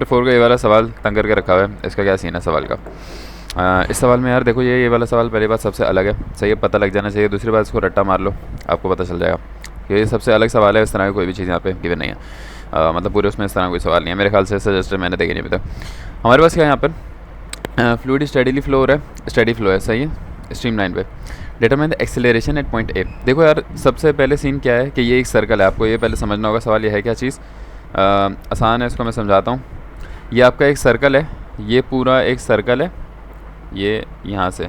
Chapter 4 का ये वाला सवाल तंग करके रखा हुआ है, इसका क्या सीन है सवाल का। इस सवाल में यार देखो ये वाला सवाल पहली बात सबसे अलग है, सही है, पता लग जाना चाहिए। दूसरी बात इसको रट्टा मार लो, आपको पता चल जाएगा कि ये सबसे अलग सवाल है। इस तरह की कोई भी चीज़ यहाँ पे गिवन नहीं है, मतलब पूरे उसमें इस तरह कोई सवाल नहीं है मेरे ख्याल से, सजेस्टेड मैंने देखे नहीं अभी तक। हमारे पास क्या है यहाँ पर, फ्लूइड स्टेडीली फ्लो हो रहा है, स्टेडी फ्लो है, सही है, स्ट्रीम लाइन पे। Determine the acceleration at point A. देखो यार सबसे पहले सीन क्या है कि ये एक सर्कल है, आपको ये पहले समझना होगा। सवाल ये है क्या चीज़, आसान है, इसको मैं समझाता हूँ। ये आपका एक सर्कल है, ये पूरा एक सर्कल है, ये यहाँ से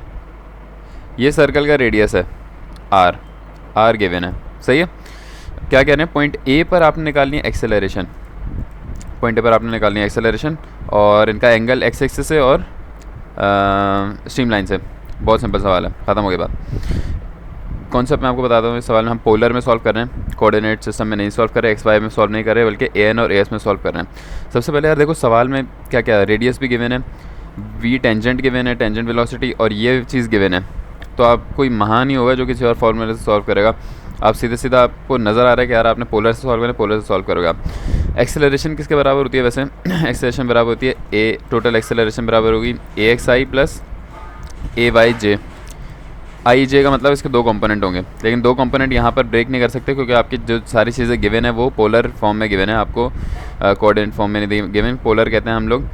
ये सर्कल का रेडियस है आर गिवन है, सही है। क्या कह रहे हैं, पॉइंट ए पर आपने निकालनी है एक्सेलरेशन, पॉइंट ए पर आपने निकालनी है एक्सेलरेशन, और इनका एंगल एक्स एक्सिस से और स्ट्रीम लाइन से। बहुत सिंपल सवाल है, ख़त्म हो गई बात। कॉन्सेप्ट मैं आपको बताता हूँ। इस सवाल में हम पोलर में सॉल्व कर रहे हैं, कोऑर्डिनेट सिस्टम में नहीं सॉल्व कर रहे, एक्स वाई में सॉल्व नहीं कर रहे, बल्कि ए एन और ए एस में सॉल्व कर रहे हैं। सबसे पहले यार देखो सवाल में क्या क्या, रेडियस भी गिवन है, वी टेंजेंट गिवन है, टेंजेंट वेलोसिटी, और ये चीज़ गिवन है। तो आप कोई महान ही होगा जो किसी और फॉर्मूले से सॉल्व करेगा। आप सीधा आपको नज़र आ रहा है कि यार आपने पोलर से सॉल्व करना, पोलर से सॉल्व करोगे आप। एक्सेलरेशन किसके बराबर होती है वैसे, एक्सेलरेशन बराबर होती है ए, टोटल एक्सेलरेशन बराबर होगी ए एक्स आई प्लस ए वाई जे। आई जे का मतलब इसके दो कंपोनेंट होंगे, लेकिन दो कंपोनेंट यहाँ पर ब्रेक नहीं कर सकते क्योंकि आपकी जो सारी चीज़ें गिवन है वो पोलर फॉर्म में गिवन है, आपको कोऑर्डिनेट फॉर्म में नहीं गिवन। पोलर कहते हैं हम लोग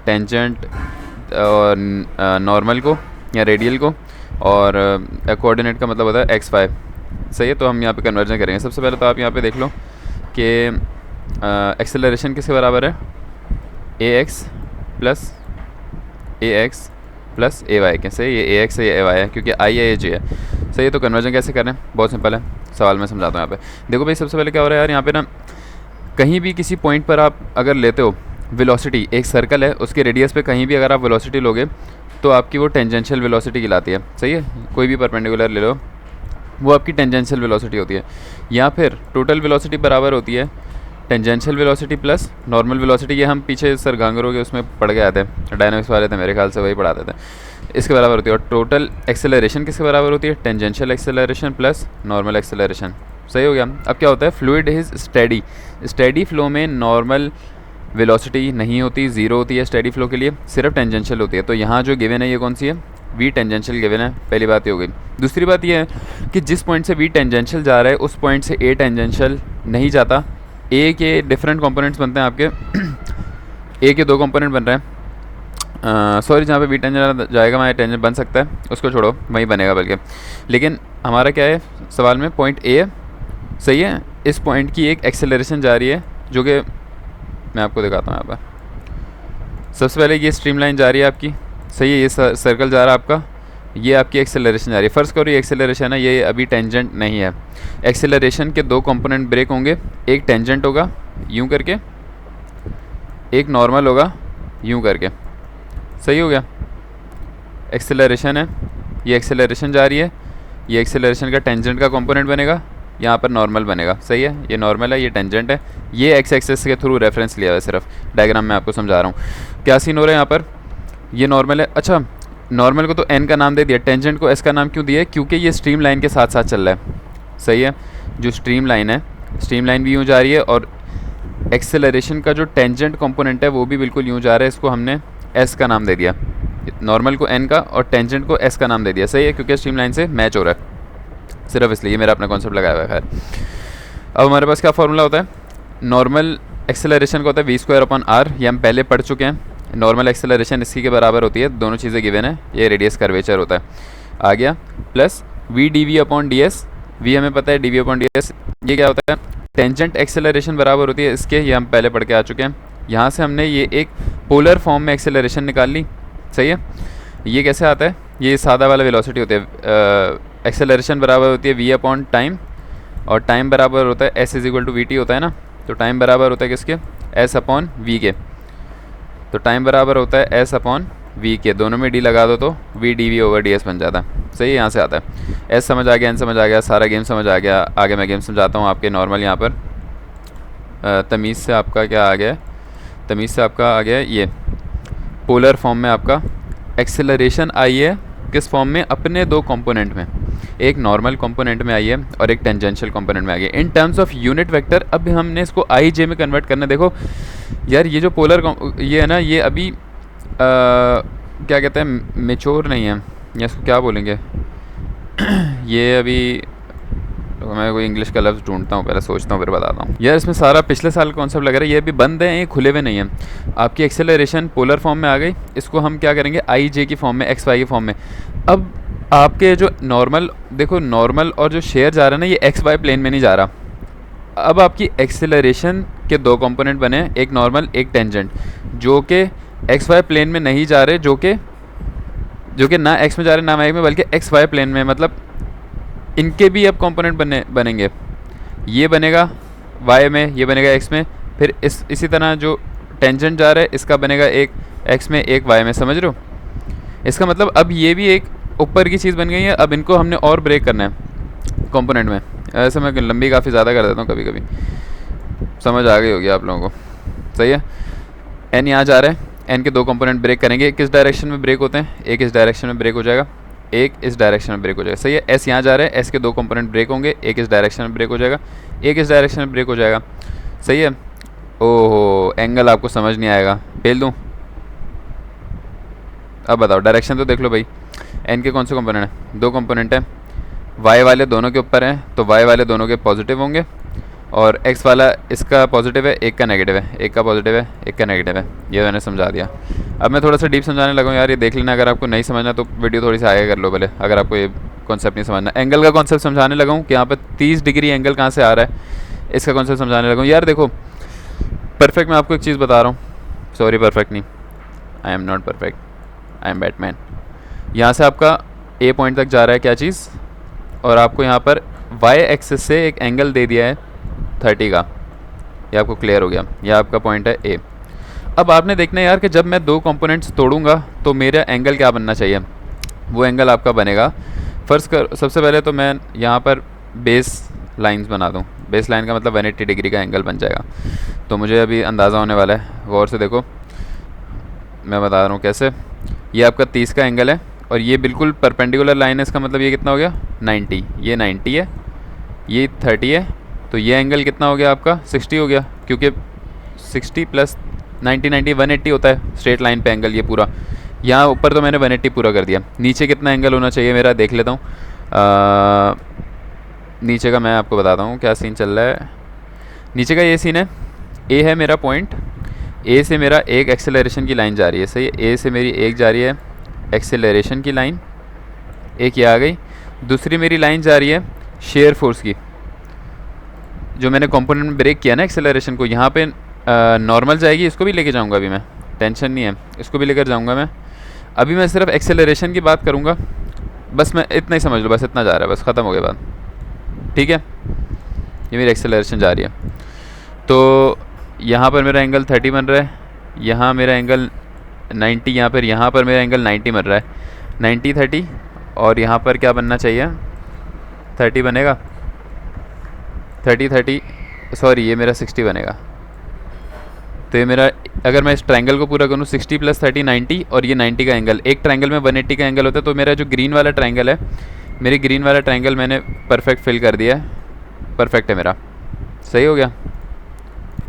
टेंजेंट और नॉर्मल को या रेडियल को, और कोऑर्डिनेट का मतलब होता है एक्स वाई, सही है। तो हम यहाँ पे कन्वर्जन करेंगे। सबसे पहले तो आप यहाँ पे देख लो कि एक्सेलरेशन किसके बराबर है, ए एक्स प्लस ए वाई के, सही। ये ए एक्स है, ये ए वाई है, क्योंकि आई है, ए जे है, सही है। तो कन्वर्जन कैसे करें, बहुत सिंपल है, सवाल में समझाता हूँ यहाँ पे। देखो भाई सबसे पहले क्या हो रहा है यार, यहाँ पे ना कहीं भी किसी पॉइंट पर आप अगर लेते हो वेलोसिटी, एक सर्कल है उसके रेडियस पे कहीं भी अगर आप वेलोसिटी लोगे तो आपकी वो टेंजेंशियल वेलोसिटी कहलाती है, सही है। कोई भी परपेंडिकुलर ले लो, वो आपकी टेंजेंशियल वेलोसिटी होती है। या फिर टोटल वेलोसिटी बराबर होती है tangential velocity plus normal velocity. ये हम पीछे सर गांगरों के उसमें पढ़ के आते हैं, डायनामिक्स वाले थे मेरे ख्याल से, वही पढ़ाते थे। इसके बराबर होती है। और टोटल एक्सेलरेशन किसके बराबर होती है, tangential acceleration plus normal acceleration, सही हो गया। अब क्या होता है, fluid is steady, steady flow में नॉर्मल वेलोसिटी नहीं होती, ज़ीरो होती है स्टेडी फ्लो के लिए, सिर्फ टेंजेंशियल होती है। तो यहाँ जो गिवन है ये कौन सी है, वी टेंजेंशियल गिवन है, पहली बात ये हो गई। दूसरी बात ये है कि जिस पॉइंट से वी टेंजेंशियल जा रहा है उस पॉइंट से ए टेंजेंशियल नहीं जाता। ए के डिफरेंट कंपोनेंट्स बनते हैं आपके, ए के दो कंपोनेंट बन रहे हैं, सॉरी जहाँ पे वी टेंजेंट जाएगा वहाँ टेंजेंट बन सकता है, उसको छोड़ो, वहीं बनेगा बल्कि। लेकिन हमारा क्या है सवाल में, पॉइंट ए है, सही है। इस पॉइंट की एक एक्सेलरेशन जा रही है जो कि मैं आपको दिखाता हूँ यहाँ पर। सबसे पहले ये स्ट्रीम लाइन जा रही है आपकी, सही है, ये सर्कल जा रहा है आपका, ये आपकी एक्सेलरेशन जा रही है। फर्स्ट करो ये एक्सेलरेशन है, ये अभी टेंजेंट नहीं है। एक्सेलरेशन के दो कंपोनेंट ब्रेक होंगे, एक टेंजेंट होगा यूं करके, एक नॉर्मल होगा यूं करके, सही हो गया। एक्सेलरेशन है, ये एक्सेलरेशन जा रही है, ये एक्सेलरेशन का टेंजेंट का कंपोनेंट बनेगा, यहाँ पर नॉर्मल बनेगा, सही है। ये नॉर्मल है, ये टेंजेंट है, ये एक्स एक्सिस के थ्रू रेफरेंस लिया हुआ है, सिर्फ डायग्राम में आपको समझा रहा हूँ। क्या सीन हो रहा है यहाँ पर, ये नॉर्मल है, अच्छा नॉर्मल को तो एन का नाम दे दिया, टेंजेंट को एस का नाम क्यों दिया है, क्योंकि ये स्ट्रीम लाइन के साथ साथ चल रहा है, सही है। जो स्ट्रीम लाइन है, स्ट्रीम लाइन भी यूँ जा रही है, और एक्सेलरेशन का जो टेंजेंट कंपोनेंट है वो भी बिल्कुल यूँ जा रहा है, इसको हमने एस का नाम दे दिया, नॉर्मल को एन का और टेंजेंट को एस का नाम दे दिया, सही है, क्योंकि स्ट्रीम लाइन से मैच हो रहा है, सिर्फ इसलिए मेरा अपना कॉन्सेप्ट लगाया हुआ है। खैर अब हमारे पास क्या फार्मूला होता है, नॉर्मल एक्सेलरेशन का होता है वी स्क्वायर अपॉन आर, ये हम पहले पढ़ चुके हैं। नॉर्मल एक्सेलरेशन इसी के बराबर होती है, दोनों चीज़ें गिवन है, ये रेडियस कर्वेचर होता है, आ गया, plus v d v upon d s, v हमें पता है d v upon d s, ये क्या होता है, टेंजेंट एक्सेलरेशन बराबर होती है इसके, ये हम पहले पढ़ के आ चुके हैं। यहाँ से हमने ये एक पोलर फॉर्म में एक्सेलरेशन निकाल ली, सही है। ये कैसे आता है, ये सादा वाला वेलोसिटी होती है, एक्सेलरेशन बराबर होती है वी अपॉन टाइम, और टाइम बराबर होता है s is equal to v t होता है ना, तो टाइम बराबर होता है किसके, एस अपॉन वी के, तो टाइम बराबर होता है एस अपॉन वी के, दोनों में डी लगा दो तो v d v over d s बन जाता है, सही है। यहाँ से आता है, एस समझ आ गया, एन समझ आ गया, सारा गेम समझ आ गया। आगे मैं गेम समझाता हूँ आपके नॉर्मल, यहाँ पर तमीज़ से आपका क्या आ गया, तमीज़ से आपका आ गया ये पोलर फॉर्म में आपका एक्सेलरेशन आई है, किस फॉर्म में, अपने दो कंपोनेंट में, एक नॉर्मल कंपोनेंट में आई है और एक टेंजेंशियल कंपोनेंट में आई है। In terms of unit vector अब हमने इसको आई जे में कन्वर्ट करना है। देखो यार ये जो पोलर ये है ना, ये अभी क्या कहते हैं, मेच्योर नहीं है, या इसको क्या बोलेंगे ये अभी तो मैं कोई इंग्लिश का लफ्ज़ ढूंढता हूँ, पहले सोचता हूँ फिर बताता हूँ। यार इसमें सारा पिछले साल कॉन्सेप्ट लग रहा है, ये अभी बंद है, ये खुले हुए नहीं हैं। आपकी एक्सेलरेशन पोलर फॉर्म में आ गई, इसको हम क्या करेंगे आई जे की फॉर्म में, एक्स वाई की फॉर्म में। अब आपके जो नॉर्मल, देखो नॉर्मल और जो शेयर जा रहा है ना, ये एक्स वाई प्लेन में नहीं जा रहा। अब आपकी एक्सेलरेशन के दो कंपोनेंट बने, एक नॉर्मल एक टेंजेंट, जो कि एक्स वाई प्लेन में नहीं जा रहे, जो कि ना एक्स में जा रहे ना वाई में, बल्कि एक्स वाई प्लेन में। मतलब इनके भी अब कंपोनेंट बनेंगे, ये बनेगा वाई में, ये बनेगा एक्स में, फिर इसी तरह जो टेंजेंट जा रहा है इसका बनेगा एक एक्स में एक वाई में। समझ रहे हो? इसका मतलब अब ये भी एक ऊपर की चीज़ बन गई है। अब इनको हमने और ब्रेक करना है कंपोनेंट में। ऐसे मैं लंबी काफ़ी ज़्यादा कर देता हूँ कभी कभी, समझ आ गई होगी आप लोगों को। सही है, एन यहाँ जा रहा है, एन के दो कंपोनेंट ब्रेक करेंगे। किस डायरेक्शन में ब्रेक होते हैं? एक इस डायरेक्शन में ब्रेक हो जाएगा, एक इस डायरेक्शन में ब्रेक हो जाएगा। सही है, एस यहाँ जा रहा है, एस के दो कंपोनेंट ब्रेक होंगे, एक इस डायरेक्शन में ब्रेक हो जाएगा, एक इस डायरेक्शन में ब्रेक हो जाएगा। सही है। ओहो, एंगल आपको समझ नहीं आएगा, फेल दूँ? अब बताओ, डायरेक्शन तो देख लो भाई। एन के कौन से कंपोनेंट हैं? दो कंपोनेंट हैं, वाई वाले दोनों के ऊपर हैं, तो वाई वाले दोनों के पॉजिटिव होंगे, और एक्स वाला इसका पॉजिटिव है, एक का नेगेटिव है, एक का पॉजिटिव है, एक का नेगेटिव है। ये मैंने समझा दिया। अब मैं थोड़ा सा डीप समझाने लगा हूँ यार, ये देख लेना। अगर आपको नहीं समझना तो वीडियो थोड़ी सी आगे कर लो भले, अगर आपको ये कॉन्सेप्ट नहीं समझना। एंगल का कॉन्सेप्ट समझाने लगा हूँ कि यहाँ पर 30 डिग्री एंगल कहाँ से आ रहा है, इसका कॉन्सेप्ट समझाने लगा हूँ। यार देखो, परफेक्ट मैं आपको एक चीज़ बता रहा हूँ, सॉरी परफेक्ट नहीं, I am not perfect, I am Batman. यहाँ से आपका ए पॉइंट तक जा रहा है क्या चीज़, और आपको यहाँ पर वाई एक्सिस से एक एंगल दे दिया है 30 का। ये आपको क्लियर हो गया, ये आपका पॉइंट है ए। अब आपने देखना है यार कि जब मैं दो कंपोनेंट्स तोड़ूंगा तो मेरा एंगल क्या बनना चाहिए। वो एंगल आपका बनेगा, फर्स्ट कर सबसे पहले तो मैं यहाँ पर बेस लाइंस बना दूँ। बेस लाइन का मतलब 180 डिग्री का एंगल बन जाएगा। तो मुझे अभी अंदाज़ा होने वाला है, गौर से देखो, मैं बता रहा हूँ कैसे। ये आपका 30 का एंगल है, और ये बिल्कुल परपेंडिकुलर लाइन है, इसका मतलब ये कितना हो गया 90। ये 90 है, ये 30 है, तो ये एंगल कितना हो गया आपका 60 हो गया, क्योंकि 60 प्लस 90 90 180 होता है स्ट्रेट लाइन पे एंगल। ये पूरा यहाँ ऊपर तो मैंने 180 पूरा कर दिया। नीचे कितना एंगल होना चाहिए मेरा देख लेता हूँ। नीचे का मैं आपको बताता हूँ क्या सीन चल रहा है। नीचे का ये सीन है, ए है मेरा पॉइंट, ए से मेरा एक एक्सेलरेशन की लाइन जा रही है। सही है, ए से मेरी एक जा रही है एक्सेलरेशन की लाइन, एक ये आ गई। दूसरी मेरी लाइन जा रही है शेयर फोर्स की, जो मैंने कंपोनेंट में ब्रेक किया ना एक्सेलरेशन को। यहाँ पे नॉर्मल जाएगी, इसको भी लेके जाऊँगा अभी मैं, टेंशन नहीं है, इसको भी लेकर जाऊँगा मैं। अभी मैं सिर्फ एक्सेलरेशन की बात करूँगा, बस मैं इतना ही समझ लो, बस इतना जा रहा है, बस ख़त्म हो गया बात। ठीक है, ये मेरी एक्सेलरेशन जा रही है। तो यहाँ पर मेरा एंगल 30 बन रहा है, यहाँ मेरा एंगल 90, यहाँ पर मेरा एंगल 90 बन रहा है, 90 30, और यहाँ पर क्या बनना चाहिए 30 बनेगा, 30 30 सॉरी ये मेरा 60 बनेगा। तो ये मेरा, अगर मैं इस ट्रायंगल को पूरा करूँ 60 प्लस 30 90, और ये 90 का एंगल, एक ट्रायंगल में 180 का एंगल होता है। तो मेरा जो ग्रीन वाला ट्रायंगल है, मेरी ग्रीन वाला ट्रायंगल मैंने परफेक्ट फिल कर दिया है, परफेक्ट है मेरा, सही हो गया।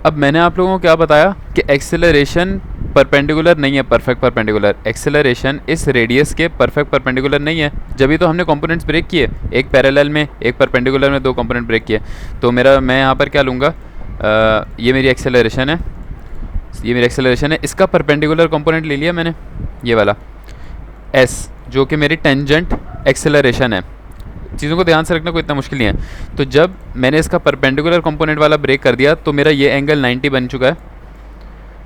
अब मैंने आप लोगों को क्या बताया कि एक्सेलरेशन परपेंडिकुलर नहीं है, परफेक्ट परपेंडिकुलर। एक्सेलरेशन इस रेडियस के परफेक्ट परपेंडिकुलर नहीं है, जब भी तो हमने कंपोनेंट्स ब्रेक किए, एक पैरेलल में एक परपेंडिकुलर में, दो कंपोनेंट ब्रेक किए। तो मैं यहाँ पर क्या लूँगा, ये मेरी एक्सेलरेशन है, ये मेरी एक्सेलरेशन है, इसका परपेंडिकुलर कंपोनेंट ले लिया मैंने, ये वाला एस, जो कि मेरी टेंजेंट एक्सेलरेशन है। चीज़ों को ध्यान से रखना, कोई इतना मुश्किल नहीं है। तो जब मैंने इसका परपेंडिकुलर कंपोनेंट वाला ब्रेक कर दिया तो मेरा ये एंगल 90 बन चुका है।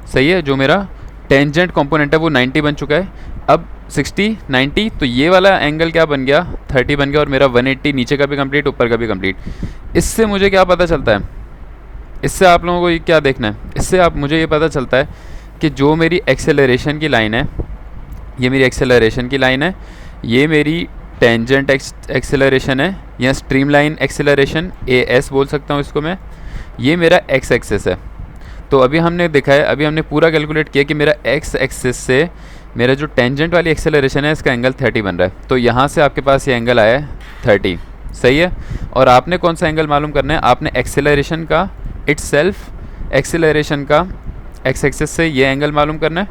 सही है, जो मेरा टेंजेंट कंपोनेंट है वो 90 बन चुका है। अब 60 90, तो ये वाला एंगल क्या बन गया 30 बन गया, और मेरा 180 नीचे का भी कंप्लीट ऊपर का भी कंप्लीट। इससे मुझे क्या पता चलता है, इससे आप लोगों को ये क्या देखना है, इससे मुझे ये पता चलता है कि जो मेरी एक्सेलरेशन की लाइन है, ये मेरी एक्सेलरेशन की लाइन है, ये मेरी टेंजेंट एक्सेलरेशन है, या स्ट्रीमलाइन एक्सेलरेशन AS बोल सकता हूँ इसको मैं, ये मेरा एक्स एक्सिस है। तो अभी हमने देखा है, अभी हमने पूरा कैलकुलेट किया कि मेरा एक्स एक्सिस से मेरा जो टेंजेंट वाली एक्सेलरेशन है इसका एंगल 30 बन रहा है, तो यहाँ से आपके पास ये एंगल आया है 30, सही है। और आपने कौन सा एंगल मालूम करना है, आपने एक्सेलरेशन का एक्सेलरेशन का एक्स एक्सिस से ये एंगल मालूम करना है,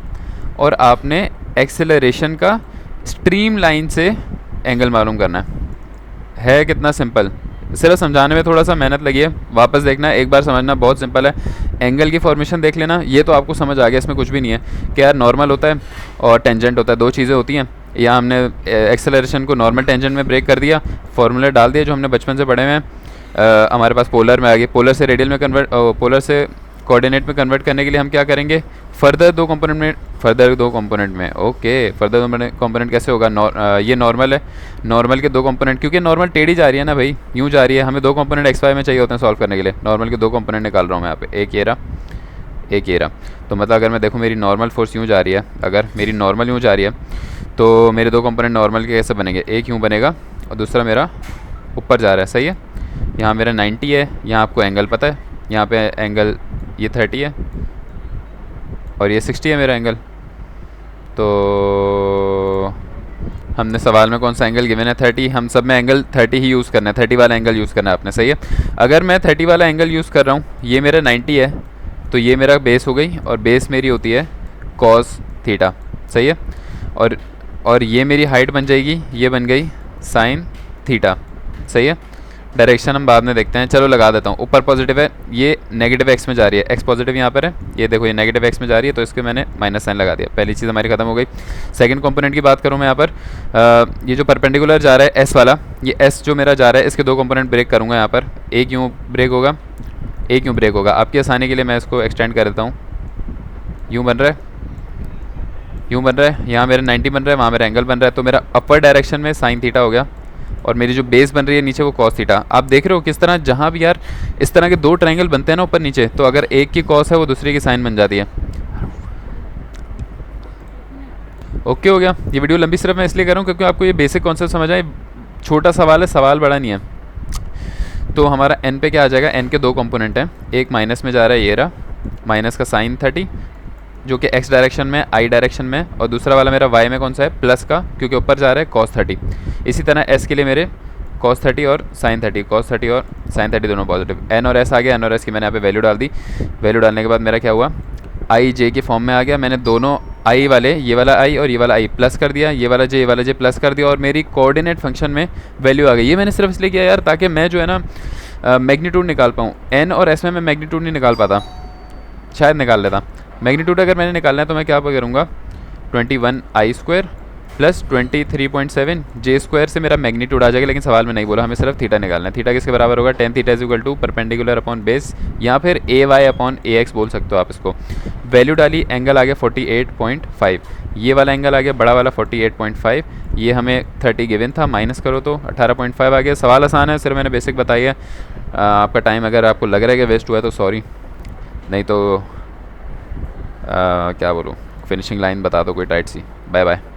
और आपने एक्सेलरेशन का स्ट्रीम लाइन से एंगल मालूम करना है कितना सिंपल। सिर्फ समझाने में थोड़ा सा मेहनत लगी है, वापस देखना, एक बार समझना, बहुत सिंपल है। एंगल की फॉर्मेशन देख लेना, ये तो आपको समझ आ गया, इसमें कुछ भी नहीं है कि यार नॉर्मल होता है और टेंजेंट होता है, दो चीज़ें होती हैं। या हमने एक्सेलरेशन को नॉर्मल टेंजेंट में ब्रेक कर दिया, फॉर्मूले डाल दिए जो हमने बचपन से पढ़े हुए हैं, हमारे पास पोलर में आ गए, पोलर से रेडियल में कन्वर्ट, पोलर से कोऑर्डिनेट में कन्वर्ट करने के लिए हम क्या करेंगे, फर्दर दो कंपोनेंट में ओके, फर्दर दो कंपोनेंट कैसे होगा, ये नॉर्मल है, नॉर्मल के दो कंपोनेंट, क्योंकि नॉर्मल टेढ़ी जा रही है ना भाई, यूँ जा रही है, हमें दो कंपोनेंट एक्स वाई में चाहिए होते हैं सॉल्व करने के लिए, नॉर्मल के दो कंपोनेंट निकाल रहा हूँ मैं यहाँ पे, एक ये रहा। तो मतलब अगर मैं देखूँ मेरी नॉर्मल फोर्स यूँ जा रही है, अगर मेरी नॉर्मल यूँ जा रही है तो मेरे दो कंपोनेंट नॉर्मल के कैसे बनेंगे, एक यूँ बनेगा और दूसरा मेरा ऊपर जा रहा है, सही है। यहाँ मेरा 90 है, यहाँ आपको एंगल पता है, यहाँ पे एंगल ये 30 है और ये 60 है मेरा एंगल। तो हमने सवाल में कौन सा एंगल गिवन है, 30, हम सब में एंगल 30 ही यूज़ करना है, 30 वाला एंगल यूज़ करना है आपने, सही है। अगर मैं 30 वाला एंगल यूज़ कर रहा हूँ, ये मेरा 90 है, तो ये मेरा बेस हो गई, और बेस मेरी होती है कॉस थीटा, सही है। और ये मेरी हाइट बन जाएगी, ये बन गई साइन थीटा, सही है। डायरेक्शन हम बाद में देखते हैं, चलो लगा देता हूँ। ऊपर पॉजिटिव है, ये नेगेटिव एक्स में जा रही है, एक्स पॉजिटिव यहाँ पर है, ये देखो ये नेगेटिव एक्स में जा रही है, तो इसके मैंने माइनस साइन लगा दिया, पहली चीज़ हमारी खत्म हो गई। सेकंड कंपोनेंट की बात करूँ मैं यहाँ पर, ये जो परपेंडिकुलर जा रहा है एस वाला, ये एस जो मेरा जा रहा है, इसके दो कंपोनेंट ब्रेक करूँगा यहाँ पर, एक यूँ ब्रेक होगा, एक यूँ ब्रेक होगा। आपकी आसानी के लिए मैं इसको एक्सटेंड कर देता हूँ, यूँ बन रहा है, यूँ बन रहा है, यहाँ मेरा 90 बन रहा है, वहाँ मेरा एंगल बन रहा है, तो मेरा अपर डायरेक्शन में साइन थीटा हो गया, और मेरी जो बेस बन रही है नीचे वो कॉस थीटा। आप देख रहे हो किस तरह, जहाँ भी यार इस तरह के दो ट्रायंगल बनते हैं ना ऊपर नीचे, तो अगर एक की कॉस है वो दूसरे की साइन बन जाती है। ओके हो गया। ये वीडियो लंबी सिर्फ मैं इसलिए कर रहा हूँ क्योंकि आपको ये बेसिक कॉन्सेप्ट समझ आए, छोटा सवाल है, सवाल बड़ा नहीं है। तो हमारा एन पे क्या आ जाएगा, एन के दो कंपोनेंट हैं, एक माइनस में जा रहा है, ये रहा माइनस का साइन 30 जो कि एक्स डायरेक्शन में, आई डायरेक्शन में, और दूसरा वाला मेरा वाई में कौन सा है, प्लस का, क्योंकि ऊपर जा रहा है कॉस 30। इसी तरह एस के लिए मेरे कॉस 30 और साइन 30, कॉस 30 और साइन 30 दोनों पॉजिटिव। एन और एस आ गया, एन और एस की मैंने यहाँ पे वैल्यू डाल दी, वैल्यू डालने के बाद मेरा क्या हुआ, आई जे की फॉर्म में आ गया। मैंने दोनों आई वाले, ये वाला आई और ये वाला आई प्लस कर दिया, ये वाला जे प्लस कर दिया, और मेरी कोऑर्डिनेट फंक्शन में वैल्यू आ गई। ये मैंने सिर्फ इसलिए किया यार ताकि मैं जो है ना मैग्नीट्यूड निकाल पाऊँ। एन और एस में मैं मैग्नीट्यूड नहीं निकाल पाता, शायद निकाल लेता। मैग्नीट्यूड अगर मैंने निकालना है तो मैं क्या करूँगा, 21 आई स्क्वायर प्लस 23.7 जे स्क्वायर से मेरा मैग्नीट्यूड आ जाएगा, लेकिन सवाल में नहीं बोला, हमें सिर्फ थीटा निकालना है। थीटा किसके बराबर होगा, tan theta is equal to perpendicular upon base, या फिर a y upon a x बोल सकते हो आप इसको। वैल्यू डाली, एंगल आ गया 48.5, ये वाला एंगल आ गया बड़ा वाला 48.5, ये हमें 30 गिवन था, माइनस करो तो 18.5 आ गया। सवाल आसान है, सिर्फ मैंने बेसिक बताई है। आपका टाइम अगर आपको लग रहा है कि वेस्ट हुआ है तो सॉरी, नहीं तो क्या बोलूँ, फिनिशिंग लाइन बता दो कोई टाइट सी। Bye bye.